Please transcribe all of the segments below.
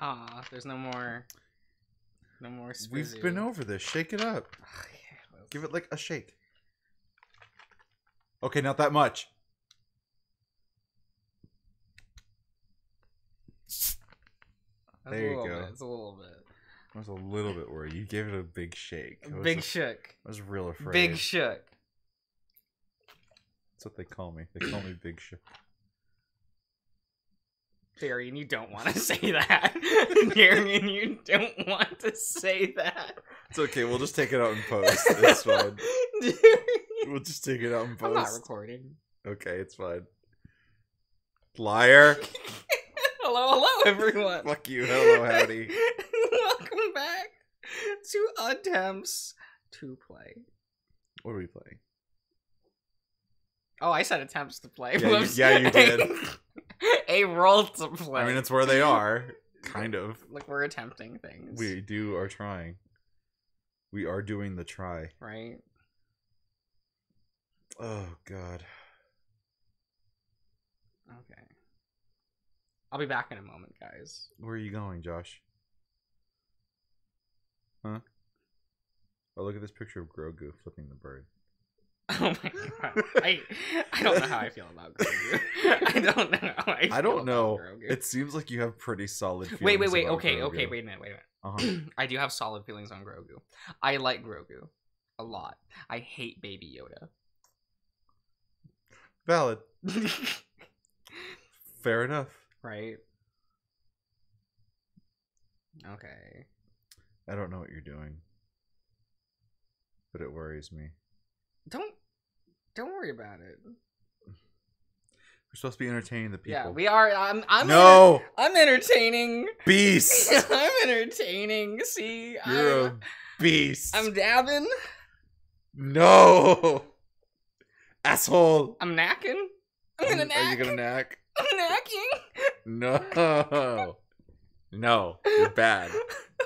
Ah, there's no more. No more. We've been over this. Shake it up. Okay, Give it like a shake. Okay, not that much. There you go. It's a little bit. I was a little bit worried. You gave it a big shake. Big shook. I was real afraid. Big shook. That's what they call me. They call me Big Shook. Darian, you don't want to say that. Darian, you don't want to say that. It's okay. We'll just take it out in post. It's fine. Darian. We'll just take it out in post. I'm not recording. Okay, it's fine. Liar. Hello, everyone. Fuck you. Hello, howdy. Welcome back to Attempts to Play. What are we playing? Oh, I said attempts to play. Yeah, you did. A role to play. I mean, it's where they are. Kind of. Like, we're attempting things. We are trying. We are doing the try. Right? Oh, God. Okay. I'll be back in a moment, guys. Where are you going, Josh? Huh? Oh, look at this picture of Grogu flipping the bird. Oh my god. I don't know how I feel about Grogu. I don't know how I feel I don't know. about Grogu. It seems like you have pretty solid feelings. Wait. about Okay, Grogu. wait a minute. Uh-huh. I do have solid feelings on Grogu. I like Grogu a lot. I hate Baby Yoda. Valid. Fair enough. Right? Okay. I don't know what you're doing, but it worries me. Don't worry about it. We're supposed to be entertaining the people. Yeah, we are. I'm No! I'm entertaining. Beast! I'm entertaining. See, You're a beast. I'm dabbing. No! Asshole! I'm knacking. I'm gonna knack. Are you gonna knack? I'm knacking. No. No, you're bad.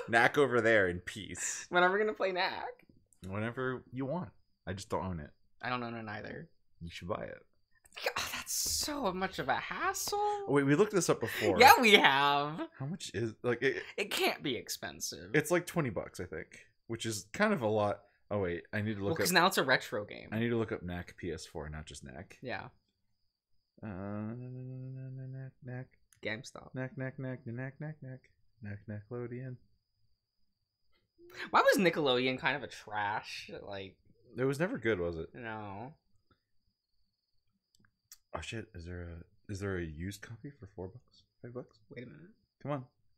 Knack over there in peace. When are we gonna play knack? Whenever you want. I just don't own it. I don't own it either. You should buy it. God, that's so much of a hassle. Oh, wait, we looked this up before. Yeah, we have. How much is like it? It can't be expensive. It's like $20, I think, which is kind of a lot. Oh wait, I need to look because up. now it's a retro game. I need to look up Knack PS4, not just Knack. Yeah. Knack. GameStop. Knack. Nickelodeon. Why was Nickelodeon kind of a trash? Like, It was never good, was it? no. Oh shit! Is there a used copy for $4? $5? Wait a minute. Come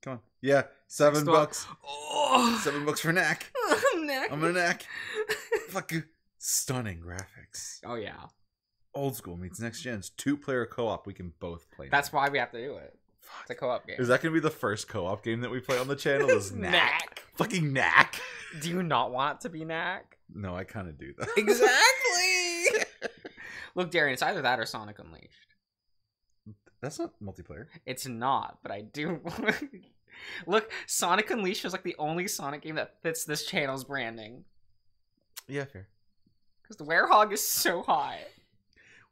on. Yeah, $7. Oh, $7 for Knack. I'm knacking. I'm gonna Knack. Fuck you. Stunning graphics. Oh yeah. Old school meets next gen's 2-player co-op. We can both play. That's why we have to do it. It's a co-op game. Is that gonna be the first co-op game that we play on the channel? Is Knack? Fucking Knack. Do you not want it to be Knack? No, I kind of do that. Exactly. Look, Darian, it's either that or Sonic Unleashed. That's not multiplayer. It's not, but I do. Look, Sonic Unleashed is like the only Sonic game that fits this channel's branding. Yeah, fair. Because the Werehog is so hot.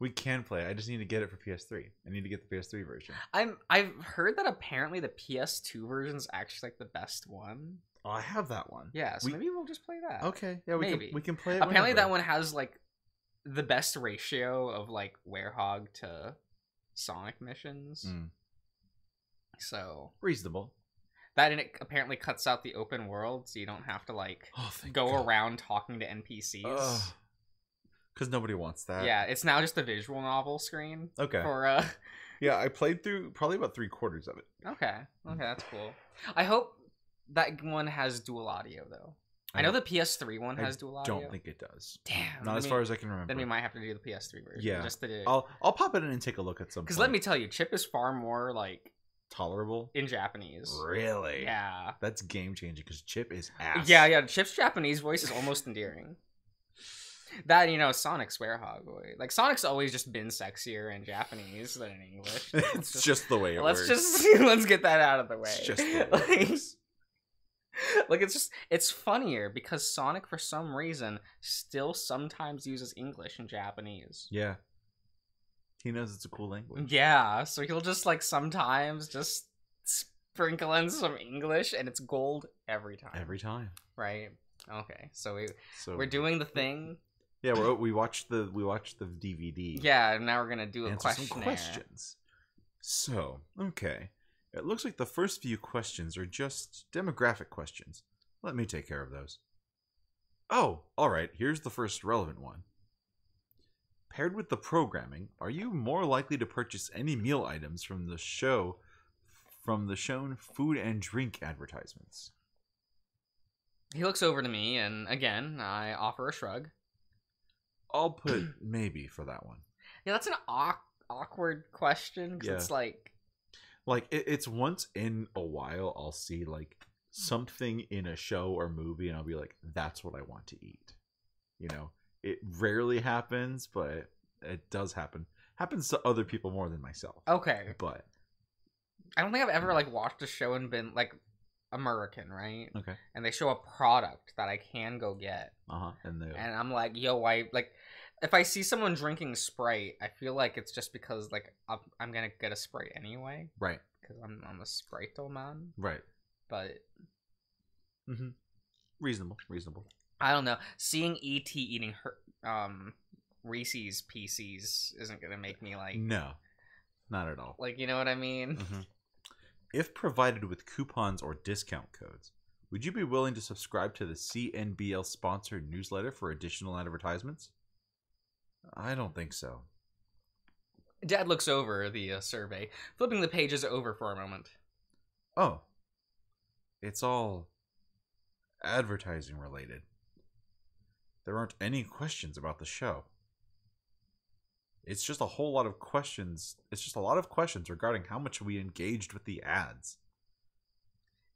We can play. I just need to get it for PS3. I need to get the PS3 version. I've heard that apparently the PS2 version is actually like the best one. Oh, I have that one. Yeah, so maybe we'll just play that. Okay. Yeah, we can play it. Apparently whenever. that one has like the best ratio of like Werehog to Sonic missions. So reasonable. that, and it apparently cuts out the open world, so you don't have to like go around talking to NPCs. Because nobody wants that. Yeah, it's now just a visual novel screen. Okay. For Yeah, I played through probably about 3/4 of it. Okay, that's cool. I hope that one has dual audio though. I know the PS3 one has dual audio. Don't think it does. Damn. Not as far as I can remember. Then we might have to do the PS3 version. Yeah. Just to do. I'll pop it in and take a look at some. Because let me tell you, Chip is far more like tolerable in Japanese. Really? Yeah. That's game changing because Chip is ass. Yeah. Chip's Japanese voice is almost endearing. That, Sonic's Werehog boy. Like, Sonic's always just been sexier in Japanese than in English. It's just the way it works. Let's get that out of the way. It's just the way it works. Like, it's funnier because Sonic, for some reason, still sometimes uses English and Japanese. Yeah. He knows it's a cool language. Yeah, so he'll just, like, sometimes just sprinkle in some English, and it's gold every time. Every time. Right? Okay, so So we're doing the thing. Yeah, we watched the DVD. Yeah, now we're gonna do a Answer some questionnaire. questions. So, okay. It looks like the first few questions are just demographic questions. Let me take care of those. Oh, alright, here's the first relevant one. Paired with the programming, are you more likely to purchase any meal items from the shown food and drink advertisements? He looks over to me, and again, I offer a shrug. I'll put maybe for that one. Yeah, that's an awkward question, because it's like... Like, it's once in a while I'll see, like, something in a show or movie, and I'll be like, that's what I want to eat. You know? It rarely happens, but it does happen. Happens to other people more than myself. Okay. But I don't think I've ever, like, watched a show and been, like, American, right? okay. And they show a product that I can go get. And I'm like, yo, like, if I see someone drinking Sprite, I feel like it's just because, like, I'm gonna get a Sprite anyway. Right. Because I'm a Sprite-o man. Right. But... Mm-hmm. Reasonable. I don't know. Seeing E.T. eating Reese's Pieces isn't gonna make me, like... No. Not at all. Like, you know what I mean? Mm-hmm. If provided with coupons or discount codes, would you be willing to subscribe to the CNBL sponsored newsletter for additional advertisements? I don't think so. Dad looks over the survey, flipping the pages over for a moment. Oh. It's all advertising related. There aren't any questions about the show. It's just a whole lot of questions. It's just a lot of questions regarding how much we engaged with the ads.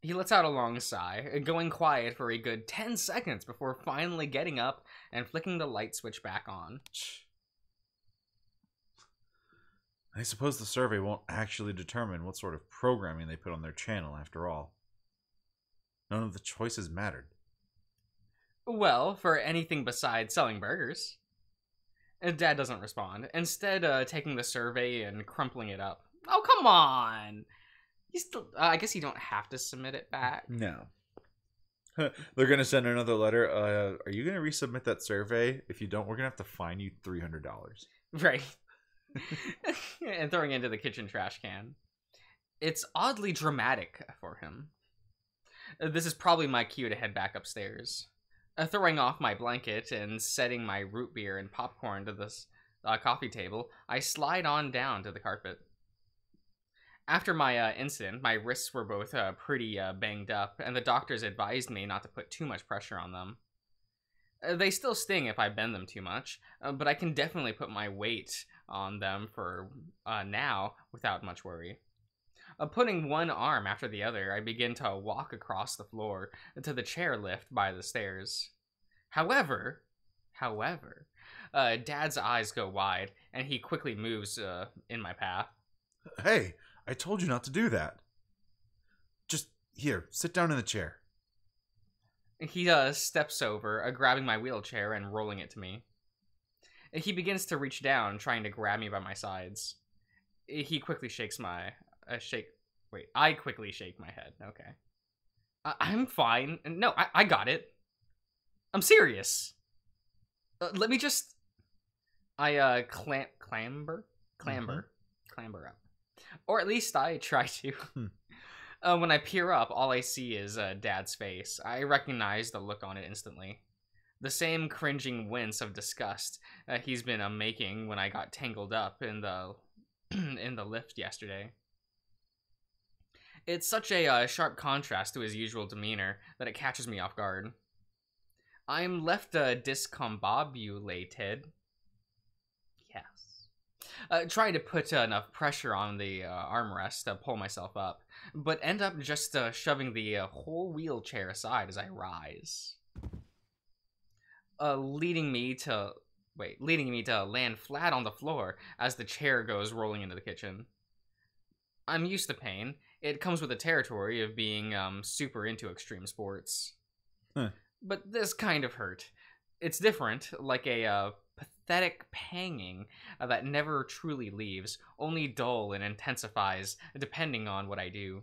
He lets out a long sigh, going quiet for a good 10 seconds before finally getting up and flicking the light switch back on. I suppose the survey won't actually determine what sort of programming they put on their channel after all. None of the choices mattered. Well, for anything besides selling burgers. Dad doesn't respond, instead taking the survey and crumpling it up. Oh, come on! I guess you don't have to submit it back. No. They're going to send another letter. Are you going to resubmit that survey? If you don't, we're going to have to fine you $300. Right. And throwing it into the kitchen trash can. It's oddly dramatic for him. This is probably my cue to head back upstairs. Throwing off my blanket and setting my root beer and popcorn to this coffee table, I slide on down to the carpet. After my incident, my wrists were both pretty banged up, and the doctors advised me not to put too much pressure on them. They still sting if I bend them too much, but I can definitely put my weight on them for now without much worry. Putting one arm after the other, I begin to walk across the floor to the chair lift by the stairs. However, Dad's eyes go wide, and he quickly moves in my path. Hey, I told you not to do that. Just, here, sit down in the chair. He steps over, grabbing my wheelchair and rolling it to me. He begins to reach down, trying to grab me by my sides. He quickly shakes my... I quickly shake my head. Okay. I'm fine. No, I got it. I'm serious. Let me just... I clamber up. Or at least I try to. When I peer up, all I see is Dad's face. I recognize the look on it instantly. The same cringing wince of disgust he's been making when I got tangled up in the in the lift yesterday. It's such a sharp contrast to his usual demeanor that it catches me off guard. I'm left discombobulated. Yes. Trying to put enough pressure on the armrest to pull myself up, but end up just shoving the whole wheelchair aside as I rise. Leading me to land flat on the floor as the chair goes rolling into the kitchen. I'm used to pain. It comes with the territory of being super into extreme sports. But this kind of hurt. It's different, like a pathetic panging that never truly leaves, only dull and intensifies depending on what I do.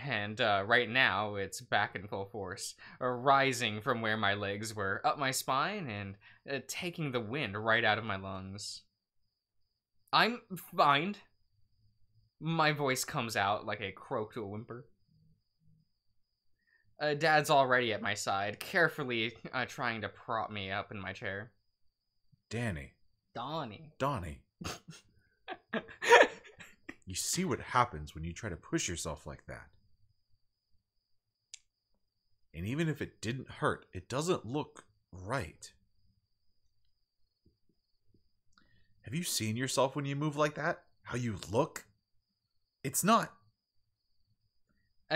And right now, it's back in full force, rising from where my legs were, up my spine, and taking the wind right out of my lungs. I'm fine. My voice comes out like a croak to a whimper. Dad's already at my side, carefully trying to prop me up in my chair. Danny. Donnie. You see what happens when you try to push yourself like that. And even if it didn't hurt, it doesn't look right. Have you seen yourself when you move like that? How you look? It's not.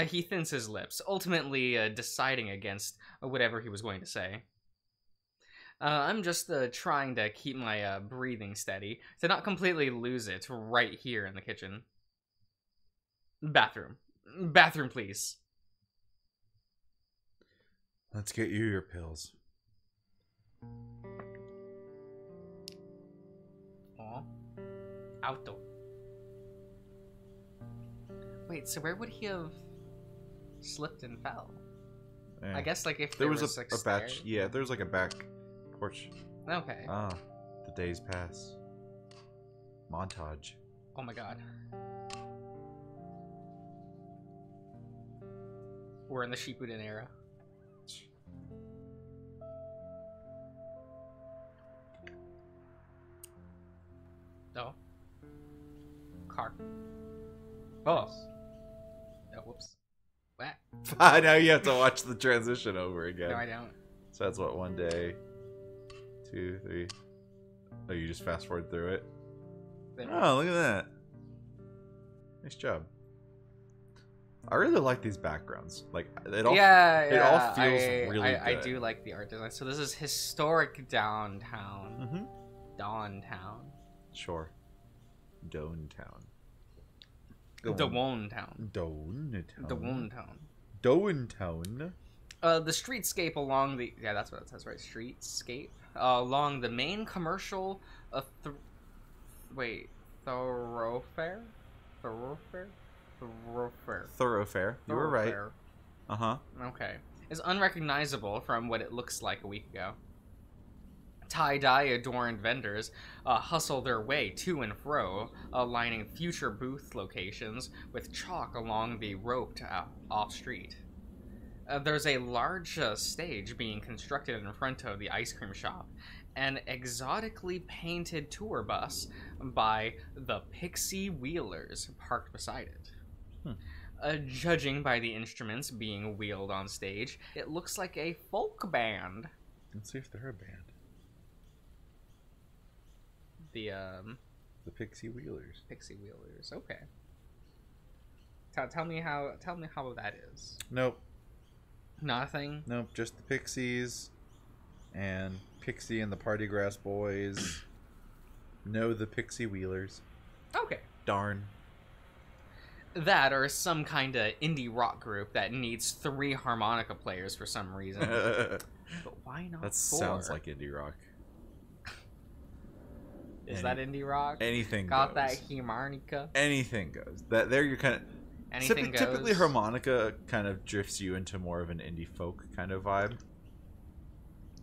He thins his lips, ultimately deciding against whatever he was going to say. I'm just trying to keep my breathing steady, to not completely lose it right here in the kitchen. Bathroom. Bathroom, please. Let's get you your pills. Aw. Outdoor. Wait, so where would he have slipped and fell? I guess like if there was like, a batch. Yeah, there's like a back porch. Okay. Ah, the days pass. Montage. Oh my god. We're in the Shippuden era. No. Car. Oh. Oh, whoops. What? Now you have to watch the transition over again. No, I don't. So that's what, 1 day, 2, 3. Oh, you just fast forward through it? Oh, look at that. Nice job. I really like these backgrounds. Like, it all, it all feels really good. I do like the art design. So this is historic downtown. Mm-hmm. Downtown. Sure. Downtown. Downtown. Downtown. Downtown. Downtown. The streetscape along the... Yeah, that's what it says, right? Streetscape. Along the main commercial... thoroughfare? Thoroughfare? Thoroughfare. You were right. Uh-huh. Okay. Is unrecognizable from what it looks like a week ago. Tie-dye adorned vendors hustle their way to and fro, lining future booth locations with chalk along the roped off-street. There's a large stage being constructed in front of the ice cream shop, an exotically painted tour bus by the Pixie Wheelers parked beside it. Judging by the instruments being wheeled on stage, it looks like a folk band. Let's see if they're a band. The Pixie Wheelers. Pixie Wheelers. Okay. Tell me how that is. Nope. Nothing. Nope. Just the Pixies, and Pixie and the Party Grass Boys. No, the Pixie Wheelers. Okay. Darn. That or some kind of indie rock group that needs 3 harmonica players for some reason. But why not? That 4? sounds like indie rock. Is that indie rock? Anything Got goes. that harmonica? Anything goes. That there you're kind of... Anything goes? Typically harmonica kind of drifts you into more of an indie folk kind of vibe.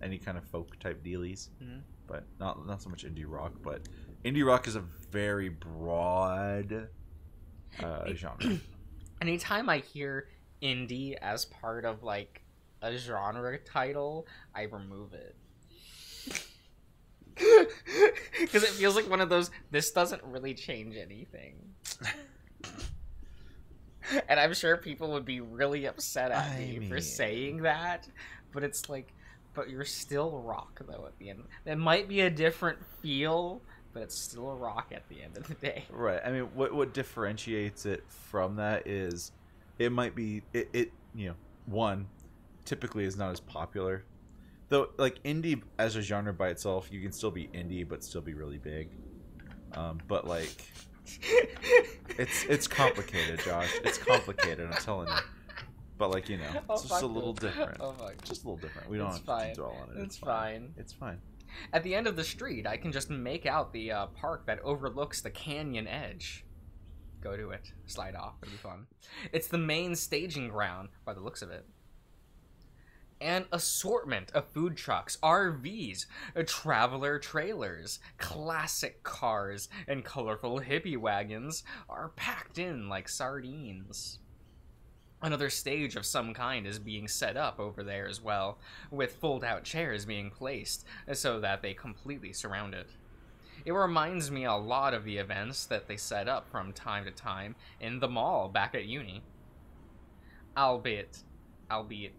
Any kind of folk type dealies. Mm-hmm. But not so much indie rock. But indie rock is a very broad genre. Anytime I hear indie as part of like a genre title, I remove it. Because it feels like one of those, this doesn't really change anything. And I'm sure people would be really upset at me for saying that, but it's like, but you're still rock though at the end. It might be a different feel, but it's still a rock at the end of the day. Right. I mean, what differentiates it from that is it might be it you know, one, typically is not as popular. Though, like, indie as a genre by itself, you can still be indie, but still be really big. But, like, it's complicated, Josh. It's complicated, I'm telling you. But, like, you know, it's just a little different. Oh, fuck. Just a little different. We don't have to dwell on it. It's fine. It's fine. At the end of the street, I can just make out the park that overlooks the canyon edge. go to it, slide off. It'll be fun. It's the main staging ground by the looks of it. An assortment of food trucks, RVs, traveler trailers, classic cars, and colorful hippie wagons are packed in like sardines. Another stage of some kind is being set up over there as well, with fold-out chairs being placed so that they completely surround it. It reminds me a lot of the events that they set up from time to time in the mall back at uni. Albeit. The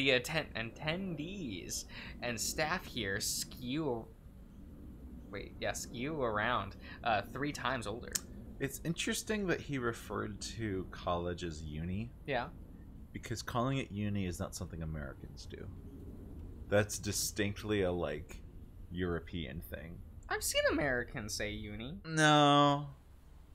attendees and staff here skew around 3 times older. It's interesting that he referred to college as uni. Yeah. Because calling it uni is not something Americans do. That's distinctly a, like, European thing. I've seen Americans say uni. No.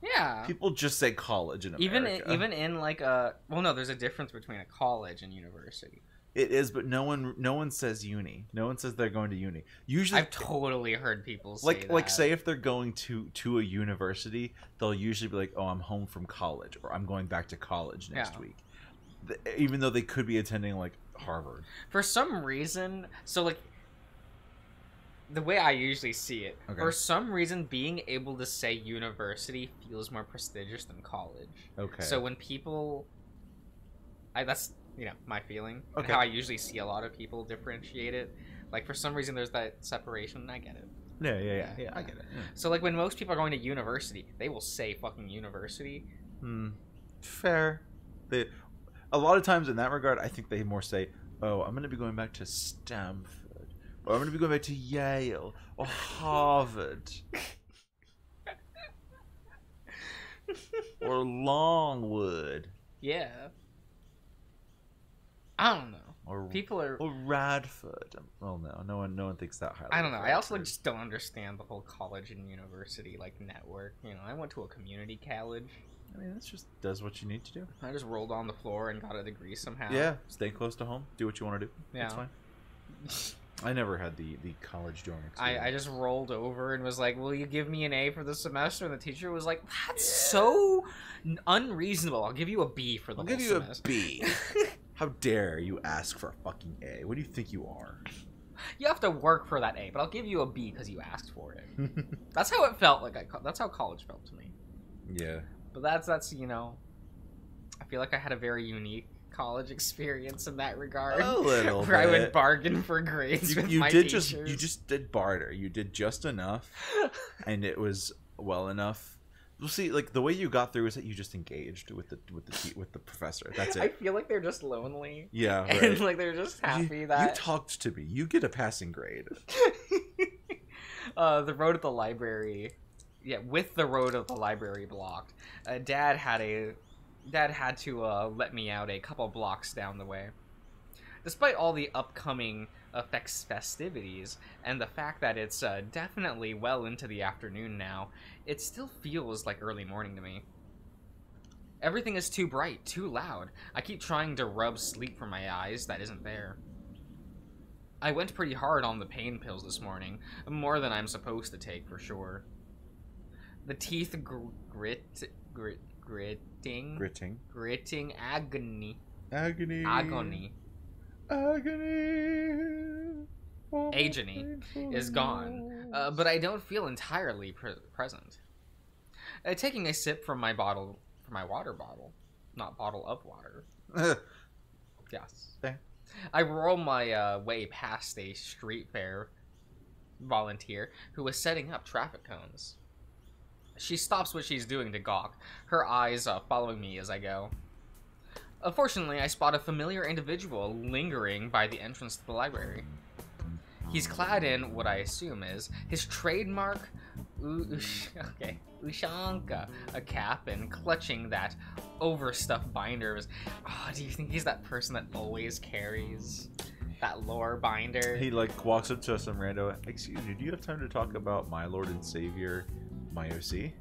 Yeah. People just say college in America. Even in like a... Well, no, there's a difference between a college and university. It is, but no one says uni. No one says they're going to uni. Usually, I've totally heard people say that. Like say if they're going to a university, they'll usually be like, "Oh, I'm home from college," or "I'm going back to college next week," even though they could be attending like Harvard. For some reason, so like the way I usually see it, for some reason, being able to say university feels more prestigious than college. Okay. So when people, that's my feeling. Okay. How I usually see a lot of people differentiate it. Like for some reason, there's that separation. And I get it. Yeah, I get it. Yeah. So like when most people are going to university, they will say fucking university. Fair. A lot of times in that regard, I think they more say, "Oh, I'm going to be going back to Stanford, or I'm going to be going back to Yale or Harvard." Or Longwood. Yeah. I don't know. Or people are or Radford. Well, no one thinks that highly. I don't know. I also just don't understand the whole college and university like network. I went to a community college. I mean, that just does what you need to do. I just rolled on the floor and got a degree somehow. Yeah, stay close to home. Do what you want to do. Yeah, it's fine. I never had the college dorm experience. I just rolled over and was like, "Will you give me an A for the semester?" And the teacher was like, "That's so unreasonable. I'll give you a B for the whole semester." I'll give you a B. How dare you ask for a fucking A? What do you think you are? You have to work for that A, but I'll give you a B because you asked for it. That's how it felt. That's how college felt to me. Yeah. But that's I feel like I had a very unique college experience in that regard. A little where bit. I would bargain for grades with my teachers. You just did barter. You did just enough, and it was well enough. Well, see, like the way you got through is that you just engaged with the professor. That's it. I feel like they're just lonely. Yeah, right. And like they're just happy that you talked to me. You get a passing grade. The road at the library. Yeah, with the road of the library blocked, Dad had to let me out a couple blocks down the way. Despite all the upcoming festivities and the fact that it's definitely well into the afternoon now, it still feels like early morning to me. Everything is too bright, too loud. I keep trying to rub sleep from my eyes that isn't there. I went pretty hard on the pain pills this morning, more than I'm supposed to take for sure. The teeth gritting agony. Agony is gone, but I don't feel entirely present. Taking a sip from my water bottle, not bottle of water. Yes. Okay. I roll my way past a street fair volunteer who was setting up traffic cones. She stops what she's doing to gawk, her eyes following me as I go. Fortunately, I spot a familiar individual lingering by the entrance to the library. He's clad in what I assume is his trademark Ushanka, a cap, and clutching that overstuffed binder. Do you think he's that person that always carries that lore binder? He walks up to some rando. "Excuse me, do you have time to talk about my Lord and Savior, my OC?"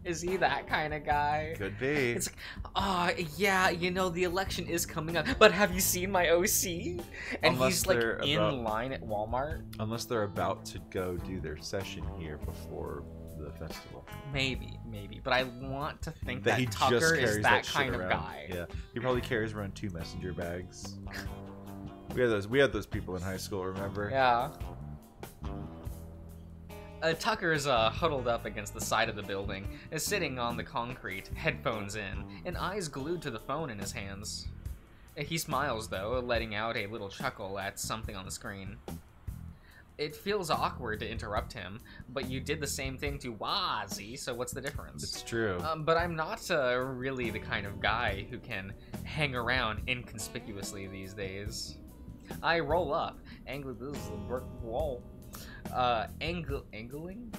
Is he that kind of guy? Could be. It's like, yeah, you know, the election is coming up, but have you seen my OC? And Unless he's like they're in about- line at Walmart. Unless they're about to go do their session here before the festival. Maybe, but I want to think That that, he just Tucker carries is that shit kind of around. guy. Yeah, he probably carries around 2 messenger bags. We had those people in high school, remember? Yeah. Tucker's huddled up against the side of the building, is sitting on the concrete, headphones in, and eyes glued to the phone in his hands. He smiles, though, letting out a little chuckle at something on the screen. It feels awkward to interrupt him, but you did the same thing to Wazzy, so what's the difference? It's true. But I'm not really the kind of guy who can hang around inconspicuously these days. I roll up, angling. This is a brick wall. Angling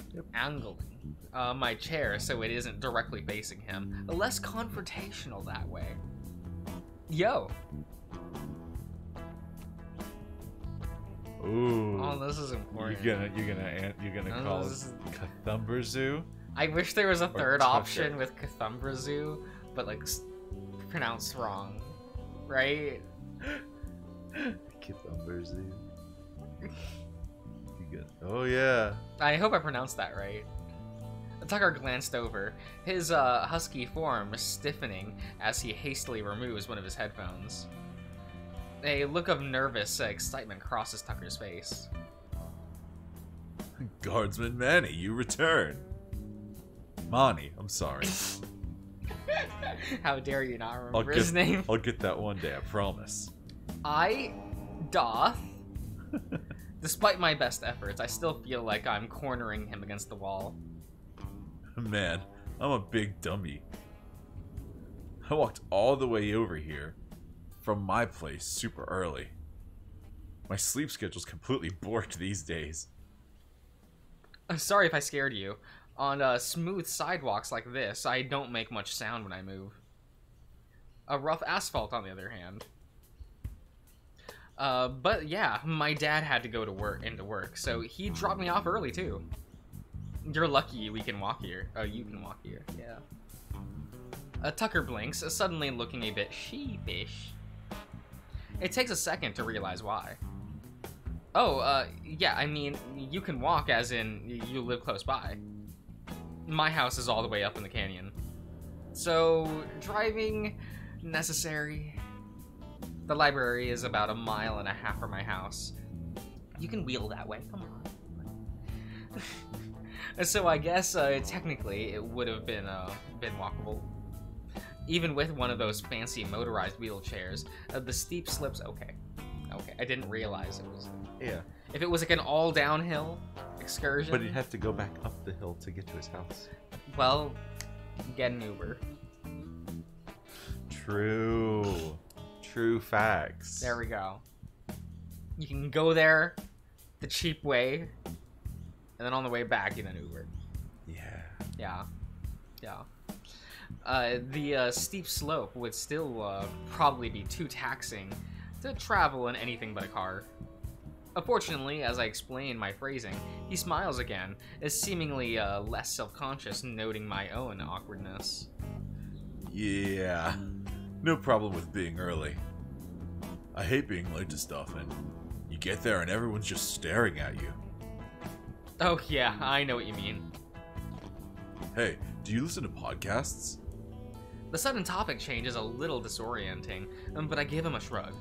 my chair so it isn't directly facing him. Less confrontational that way. Yo. Ooh. Oh, this is important. You're gonna call it this is- Cthulhu? I wish there was a third Tucker. option with Cthulhu, but like pronounced wrong, right? Cthulhu. Oh yeah. I hope I pronounced that right. Tucker glanced over, his husky form stiffening as he hastily removes one of his headphones. A look of nervous excitement crosses Tucker's face. Guardsman Manny, you return. Mani, I'm sorry. How dare you not remember his name? I'll get that one day, I promise. I doth. Despite my best efforts, I still feel like I'm cornering him against the wall. Man, I'm a big dummy. I walked all the way over here from my place super early. My sleep schedule's completely borked these days. I'm sorry if I scared you. On smooth sidewalks like this, I don't make much sound when I move. A rough asphalt, on the other hand. But yeah, my dad had to go to work, so he dropped me off early too. You're lucky we can walk here. Oh, you can walk here, yeah. Tucker blinks, suddenly looking a bit sheepish. It takes a second to realize why. Oh, yeah, I mean, you can walk as in you live close by. My house is all the way up in the canyon. So, driving necessary. The library is about 1.5 miles from my house. You can wheel that way, come on. So I guess, technically, it would have been walkable. Even with one of those fancy motorized wheelchairs, the steep slips, okay, I didn't realize it was... Yeah. If it was like an all downhill excursion... But he'd have to go back up the hill to get to his house. Well, get an Uber. True. True facts. There we go. You can go there the cheap way, and then on the way back, get an Uber. Yeah. The steep slope would still probably be too taxing to travel in anything but a car. Unfortunately, as I explain my phrasing, he smiles again, is seemingly less self-conscious, noting my own awkwardness. Yeah. No problem with being early. I hate being late to stuff, and you get there and everyone's just staring at you. Oh yeah, I know what you mean. Hey, do you listen to podcasts? The sudden topic change is a little disorienting, but I give him a shrug.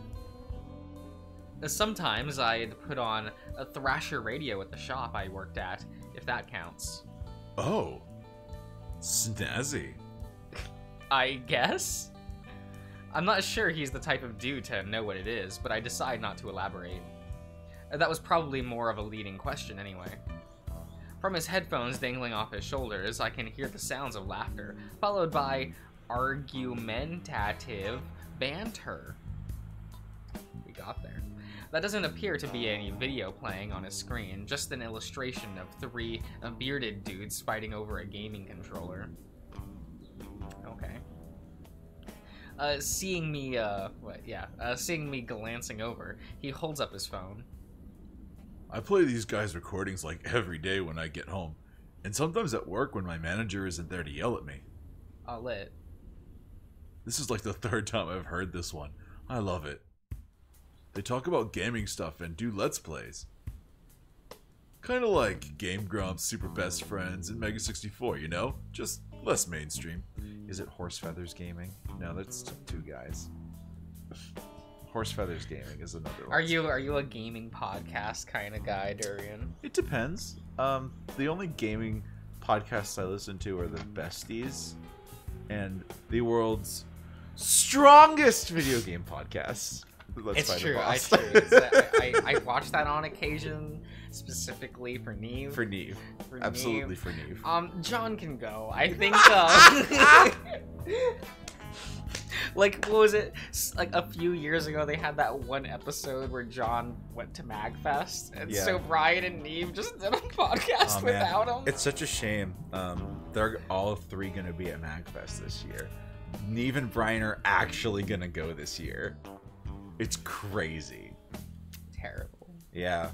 Sometimes I'd put on a Thrasher radio at the shop I worked at, if that counts. Oh. Snazzy. I guess? I'm not sure he's the type of dude to know what it is, but I decide not to elaborate. That was probably more of a leading question anyway. From his headphones dangling off his shoulders, I can hear the sounds of laughter, followed by argumentative banter. We got there. That doesn't appear to be any video playing on his screen, just an illustration of 3 bearded dudes fighting over a gaming controller. Okay. Seeing me glancing over, he holds up his phone. I play these guys' recordings like every day when I get home, And sometimes at work when my manager isn't there to yell at me. Lit. This is like the third time I've heard this one. I love it. They talk about gaming stuff and do Let's Plays. Kind of like Game Grumps, Super Best Friends, and Mega 64, you know? Just less mainstream. Is it Horse Feathers Gaming? No, that's two guys. Horse Feathers Gaming is another one. Are you a gaming podcast kind of guy, Durian? It depends. The only gaming podcasts I listen to are the Besties and the world's strongest video game podcasts. It's true. I watch that on occasion, specifically for Neve. For Neve. Absolutely for Neve. John can go. I think. Like, what was it? Like a few years ago, they had that one episode where John went to MagFest, and so Brian and Neve just did a podcast without him. It's such a shame. They're all three gonna be at MagFest this year. Neve and Brian are actually gonna go this year. It's crazy. Terrible. Yeah,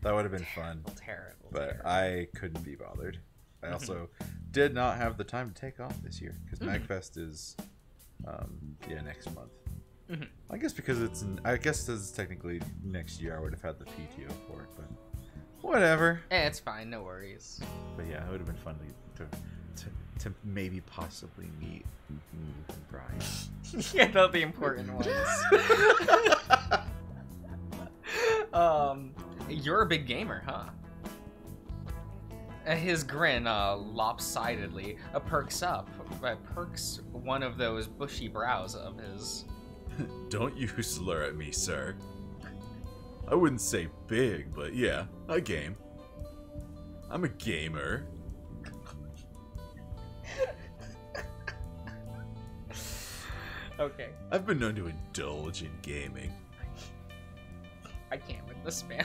that would have been fun. Terrible. But I couldn't be bothered. I also did not have the time to take off this year because MagFest is, next month. I guess because I guess this is technically next year. I would have had the PTO for it, but whatever. It's fine. No worries. But yeah, it would have been fun to maybe possibly meet Neve and Brian. Yeah, they're the important ones. You're a big gamer, huh? His grin lopsidedly perks one of those bushy brows of his. Don't you slur at me, sir. I wouldn't say big, but yeah, I game. I'm a gamer. Okay. I've been known to indulge in gaming. I can't with this man.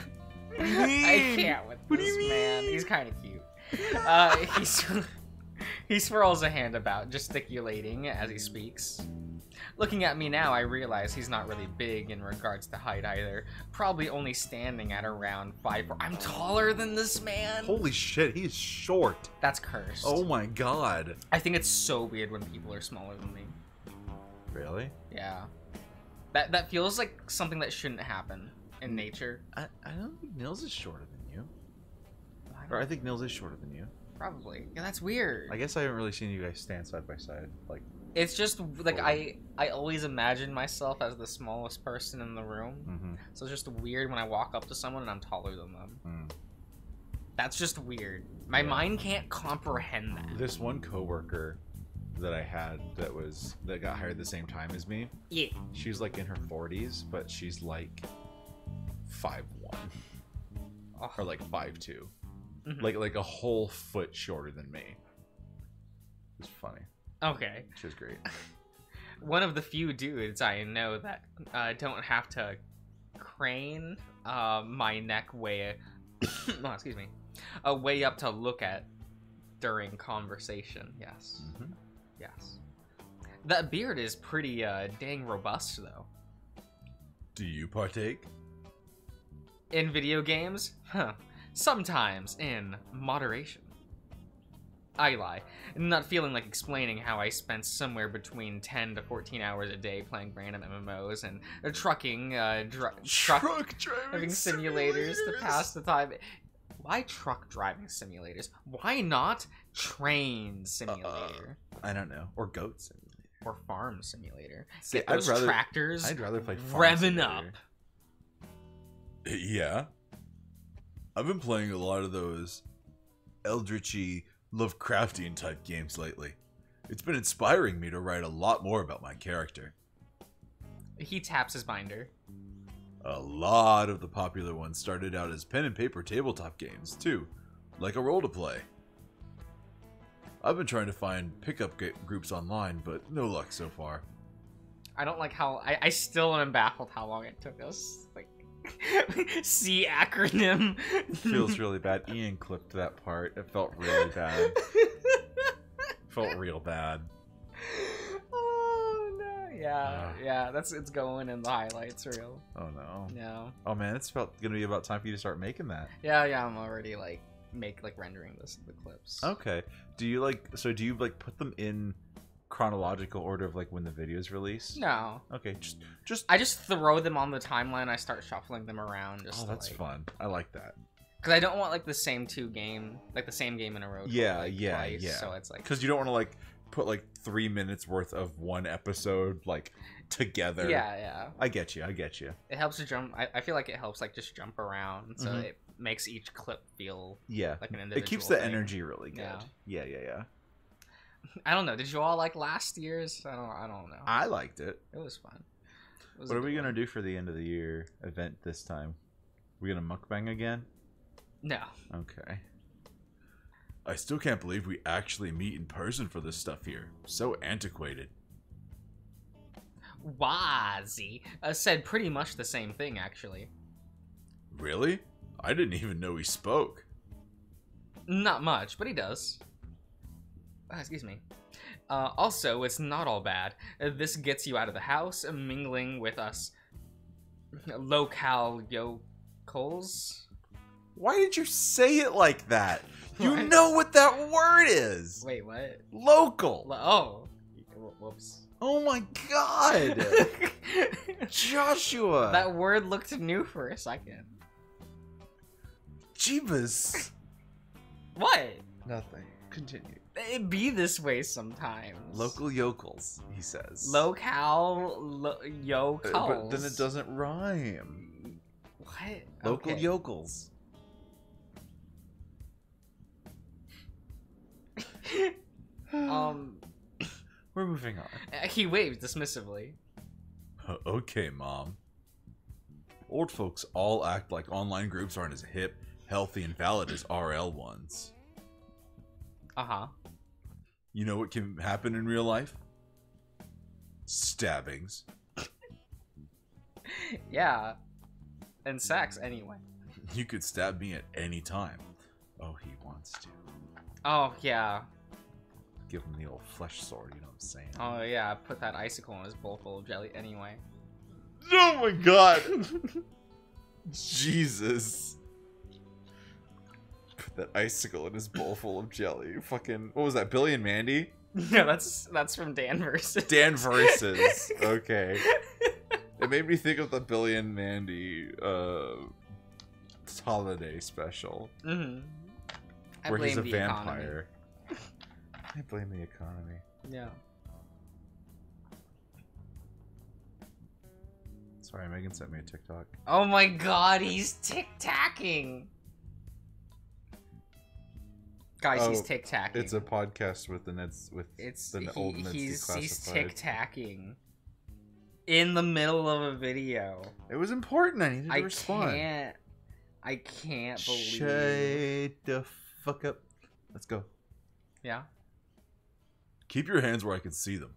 What do you mean? I can't with What do this you man. mean? He's kind of cute. He swirls a hand about, gesticulating as he speaks. Looking at me now, I realize he's not really big in regards to height either. Probably only standing at around 5'4". I'm taller than this man. Holy shit, he's short. That's cursed. Oh my god. I think it's so weird when people are smaller than me. Really? Yeah. That feels like something that shouldn't happen in nature. I don't think Nils is shorter than you. Or I think Nils is shorter than you. Probably. Yeah, that's weird. I guess I haven't really seen you guys stand side by side. Like, it's just like I always imagine myself as the smallest person in the room. So it's just weird when I walk up to someone and I'm taller than them. That's just weird. My mind can't comprehend that. This one coworker that I had that got hired the same time as me. Yeah. She's like in her 40s, but she's like 5'1". Or like 5'2". Like a whole foot shorter than me. It's funny. Okay. She was great. One of the few dudes I know that don't have to crane my neck way way up to look at during conversation. Yes. Yes. That beard is pretty dang robust though. Do you partake? In video games? Huh. Sometimes in moderation. I lie, not feeling like explaining how I spent somewhere between 10 to 14 hours a day playing random MMOs and trucking, truck driving simulators to pass the time. Why truck driving simulators? Why not train simulator? I don't know. Or goat simulator. Or farm simulator. See, Get those tractors I'd rather play farm revving simulator. up. Yeah. I've been playing a lot of those eldritchy, Lovecraftian type games lately. It's been inspiring me to write a lot more about my character. He taps his binder. A lot of the popular ones started out as pen and paper tabletop games, too, like a role to play. I've been trying to find pickup groups online, but no luck so far. I don't like how I still am baffled how long it took us. Like, C acronym. Feels really bad. Ian clipped that part. It felt really bad. Felt real bad. Oh no! Yeah. It's going in the highlights reel. Oh no. No. Oh man, it's gonna be about time for you to start making that. Yeah. I'm already like make like rendering the clips. Okay. Do you put them in chronological order of like when the video is released? No. Okay, just I just throw them on the timeline. I start shuffling them around. Just that's fun. I like that. Because I don't want like the same game in a row. Twice, so it's like because you don't want to like put like 3 minutes worth of one episode like together. Yeah. I get you. It helps to jump. I feel like it helps like just jump around, so it makes each clip feel like an individual. It keeps the energy really good. Yeah. I don't know. Did you all like last year's? I don't know. I liked it. It was fun. What are we gonna do for the end of the year event this time? We gonna mukbang again? No. Okay. I still can't believe we actually meet in person for this stuff here. So antiquated. Wazi said pretty much the same thing, actually. Really? I didn't even know he spoke. Not much, but he does. Excuse me. Also, it's not all bad. This gets you out of the house, mingling with us locale yokels. Why did you say it like that? You know what that word is. Wait, what? Local. Oh. Whoops. Oh my god. Joshua. That word looked new for a second. Jeebus. What? Nothing. Continue. It be this way sometimes. Local yokels, he says. Locale yokels. But then it doesn't rhyme. What? Local Okay. yokels. We're moving on. He waved dismissively. Okay, Mom. Old folks all act like online groups aren't as hip, healthy, and valid as RL ones. Uh-huh. You know what can happen in real life? Stabbings. Yeah. And sex, anyway. You could stab me at any time. Oh, he wants to. Oh, yeah. Give him the old flesh sword, you know what I'm saying? Oh, yeah. Put that icicle in his bowl full of jelly anyway. Oh my god! Jesus. Put that icicle in his bowl full of jelly. Fucking, what was that, Billy and Mandy? No, that's from Dan versus. Dan versus. Okay. It made me think of the Billy and Mandy holiday special. Mm-hmm. Where he's a vampire. I blame the economy. Yeah. Sorry, Megan sent me a TikTok. Oh my god, he's tic-tacking! Guys, he's tic-tacking. It's a podcast with the old Neds he's Declassified. tic-tacking. In the middle of a video. It was important, I needed to respond. I can't believe... Shut the fuck up. Let's go. Yeah? Keep your hands where I can see them.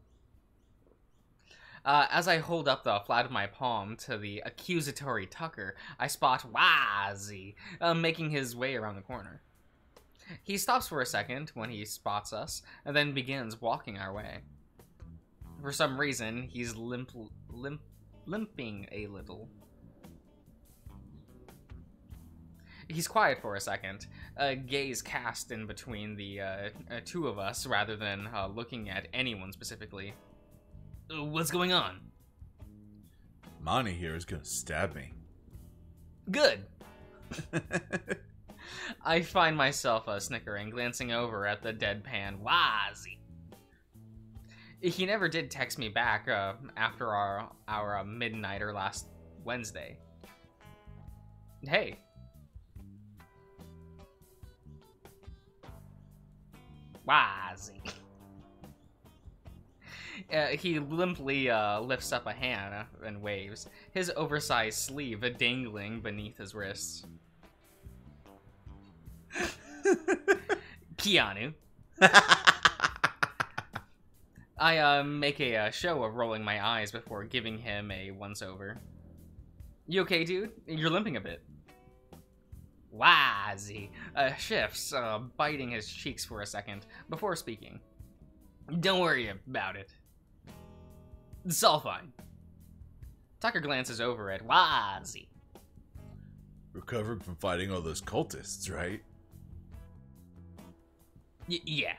As I hold up the flat of my palm to the accusatory Tucker, I spot Wazi making his way around the corner. He stops for a second when he spots us, and then begins walking our way. For some reason, he's limping a little. He's quiet for a second, a gaze cast in between the two of us rather than looking at anyone specifically. What's going on? Monty here is gonna stab me. Good. I find myself snickering, glancing over at the deadpan Wazi. He never did text me back after our midnighter last Wednesday. Hey. Wazi. He limply lifts up a hand and waves, his oversized sleeve dangling beneath his wrists. Keanu. I make a show of rolling my eyes before giving him a once-over. You okay, dude? You're limping a bit. Wazi shifts, biting his cheeks for a second before speaking. Don't worry about it. It's all fine. Tucker glances over at Wazi. Recovered from fighting all those cultists, right? Yeah.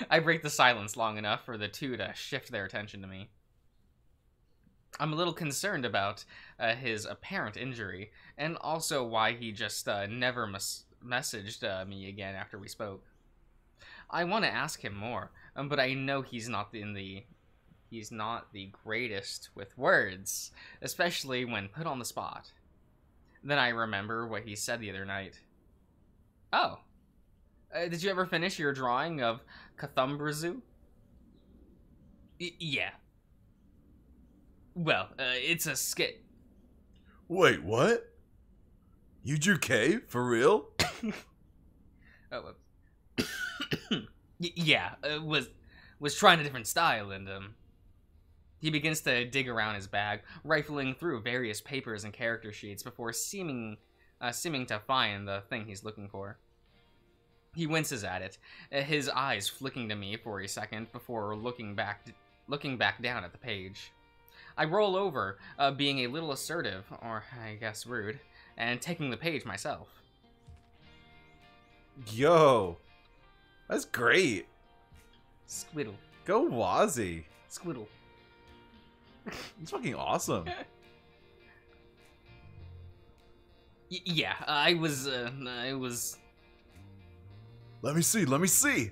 I break the silence long enough for the two to shift their attention to me. I'm a little concerned about his apparent injury, and also why he just never messaged me again after we spoke. I want to ask him more, but I know he's not the greatest with words, especially when put on the spot. Then I remember what he said the other night. Oh, did you ever finish your drawing of Cthulhu? Yeah. Well, it's a skit. Wait, what? You drew K? For real? Oh, yeah, was trying a different style, and he begins to dig around his bag, rifling through various papers and character sheets before seeming to find the thing he's looking for. He winces at it, his eyes flicking to me for a second before looking back down at the page. I roll over, being a little assertive, or I guess rude, and taking the page myself. Yo, that's great. Squiddle. Go Wazzy. Squiddle. It's fucking awesome. Yeah, I was... Let me see.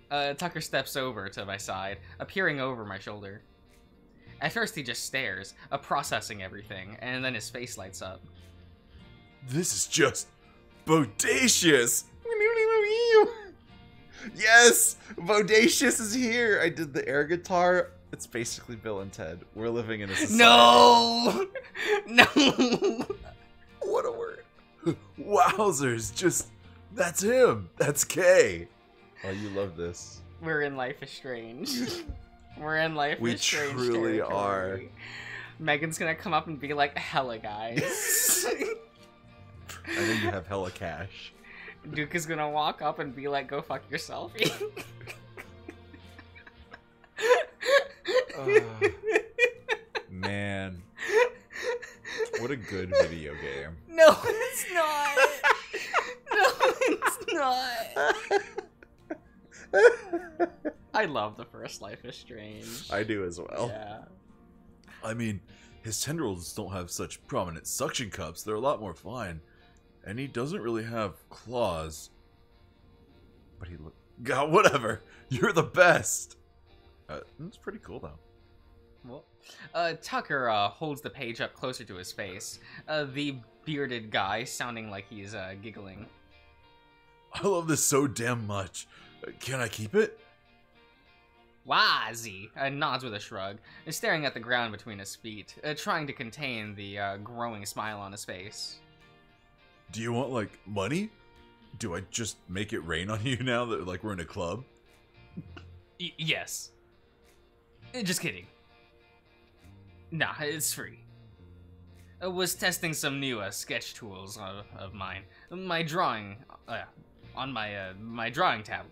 Tucker steps over to my side, appearing over my shoulder. At first he just stares, processing everything, and then his face lights up. This is just bodacious. Yes, bodacious is here. I did the air guitar. It's basically Bill and Ted. We're living in a society. No! No! What a word. Wowzers, that's him. That's K. Oh, you love this. We're in Life is Strange. We're in Life We is Strange. truly territory. are. Megan's gonna come up and be like, hella guys. I know you have hella cash. Duke is gonna walk up and be like, go fuck yourself. Man. What a good video game. No, it's not. No, it's not. I love the first Life is Strange. I do as well. Yeah. I mean, his tendrils don't have such prominent suction cups. They're a lot more fine. And he doesn't really have claws. But he look... God, whatever. You're the best. It's pretty cool, though. Well, Tucker holds the page up closer to his face. The bearded guy sounding like he's giggling. I love this so damn much. Can I keep it? Wazzy nods with a shrug, staring at the ground between his feet, trying to contain the growing smile on his face. Do you want, like, money? Do I just make it rain on you now that, like, we're in a club? Yes. Just kidding. Nah, it's free. I was testing some new sketch tools of mine. My drawing, on my drawing tablet.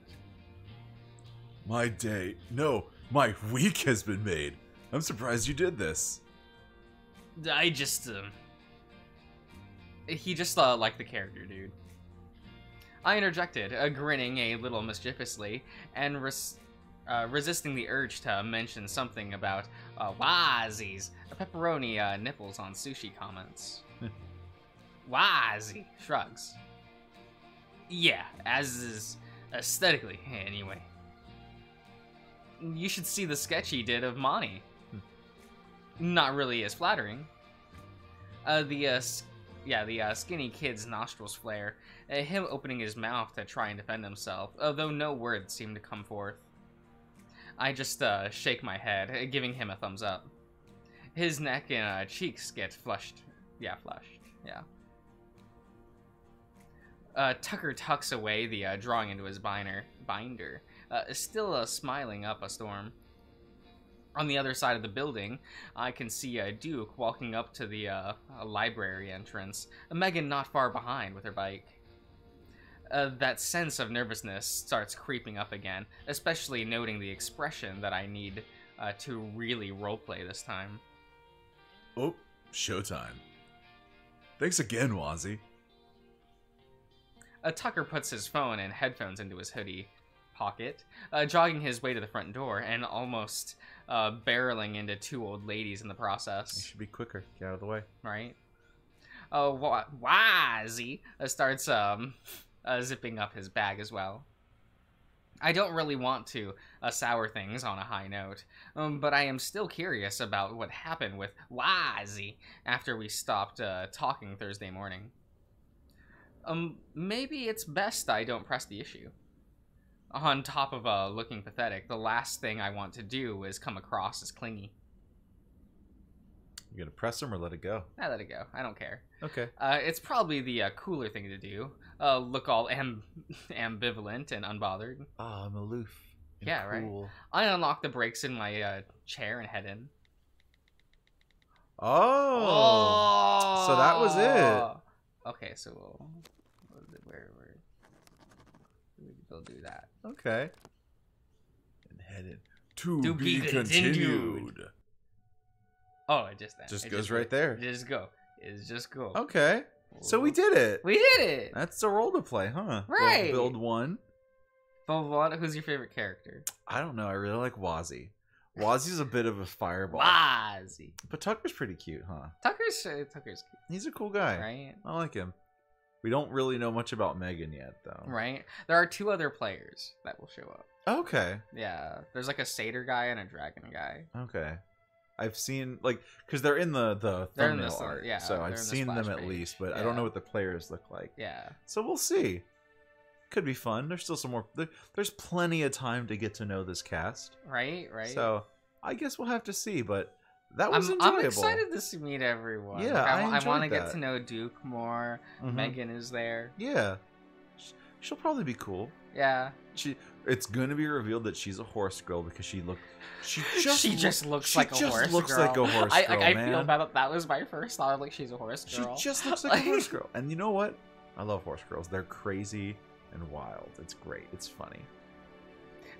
My day. No, my week has been made. I'm surprised you did this. I just, he just liked the character, dude. I interjected, grinning a little mischievously, and resisting the urge to mention something about Wazzy's pepperoni nipples on sushi comments. Wazzy shrugs. Yeah, as is aesthetically, anyway. You should see the sketch he did of Monty. Not really as flattering. The skinny kid's nostrils flare, him opening his mouth to try and defend himself, although no words seem to come forth. I just shake my head, giving him a thumbs up. His neck and cheeks get flushed. Yeah, flushed. Yeah. Tucker tucks away the drawing into his binder, still smiling up a storm. On the other side of the building, I can see Duke walking up to the library entrance, Megan not far behind with her bike. That sense of nervousness starts creeping up again, especially noting the expression that I need to really roleplay this time. Oh, showtime. Thanks again, Wazzy. Tucker puts his phone and headphones into his hoodie pocket, jogging his way to the front door and almost barreling into two old ladies in the You process. should be quicker. Get out of the way. Right? Wazzy starts zipping up his bag as well. I don't really want to sour things on a high note, but I am still curious about what happened with Wazzy after we stopped talking Thursday morning. Maybe it's best I don't press the issue. On top of looking pathetic, the last thing I want to do is come across as clingy. You gonna press him or let it go? I let it go. I don't care. Okay. It's probably the cooler thing to do. Look all ambivalent and unbothered. Oh, I'm aloof. And Yeah, right. cool. I unlock the brakes in my chair and head in. Oh. So that was it. Okay, so we'll do that. Okay. And head in. To To be be continued. continued. Oh, it just Just it goes right there. It just go. It's just go. Okay. So we did it. We did it. That's the role to play, huh? Right. Build one. But who's your favorite character? I don't know. I really like Wazzy. Wazzy's a bit of a fireball. Wazzy. But Tucker's pretty cute, huh? Tucker's cute, He's a cool guy. right? I like him. We don't really know much about Megan yet, though. Right. There are two other players that will show up. Okay. Yeah, there's like a satyr guy and a dragon guy. Okay. I've seen, like, because they're in the They're in thumbnail the- art. yeah, so they're I've in the seen them splash at page. least, but I Yeah. don't know what the players look like. Yeah. So we'll see. Could be fun. There's still some more. There's plenty of time to get to know this cast. Right. Right. So I guess we'll have to see, but that was I'm enjoyable. excited to meet everyone. Yeah, Like, I I enjoyed want to get that. to know Duke more. Mhm. Megan is there. Yeah. She'll probably be cool. Yeah. It's going to be revealed that she's a horse girl because she just looks she like a just horse looks girl. like a horse I girl, feel man. that was my first thought. Like, she's a horse She girl. just looks like a horse girl. And you know what? I love horse girls. They're crazy and wild. It's great. It's funny.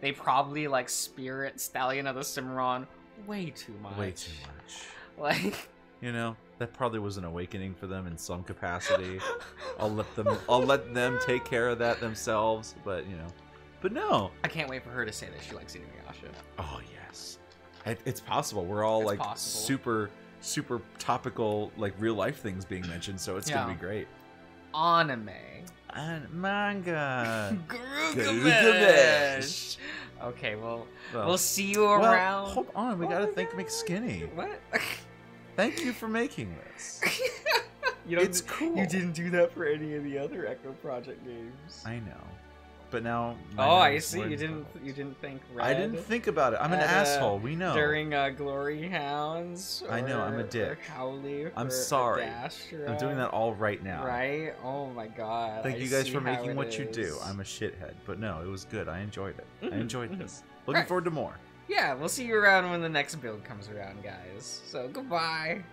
They probably like spirit Stallion of the Cimarron way too much. Way too much. Like, You know, that probably was an awakening for them in some capacity. I'll let them take care of that themselves, but no. I can't wait for her to say that she likes Inuyasha. Oh yes. It's possible. We're all It's like possible. super topical, like real life things being mentioned, so it's gonna Yeah. be great. Anime. And manga. Gilgamesh. Okay, well, we'll see you around. Hold on, we gotta thank McSkinny. What? Thank you for making this. You don't, It's cool. You didn't do that for any of the other Echo Project games. I know, but now. Oh, I mind's see. more You didn't. involved. You didn't think Red. I didn't think about it. I'm an at, asshole. We know. During Glory Hounds. I know, I'm a or dick. Howley. I'm or sorry. Adastra, I'm doing that all right now. Right? Oh my god. Thank I you guys see for how making it what you do. is. I'm a shithead, but no, it was good. I enjoyed it. I Mhm, enjoyed mhm. this. Looking Right. forward to more. Yeah, we'll see you around when the next build comes around, guys. So goodbye.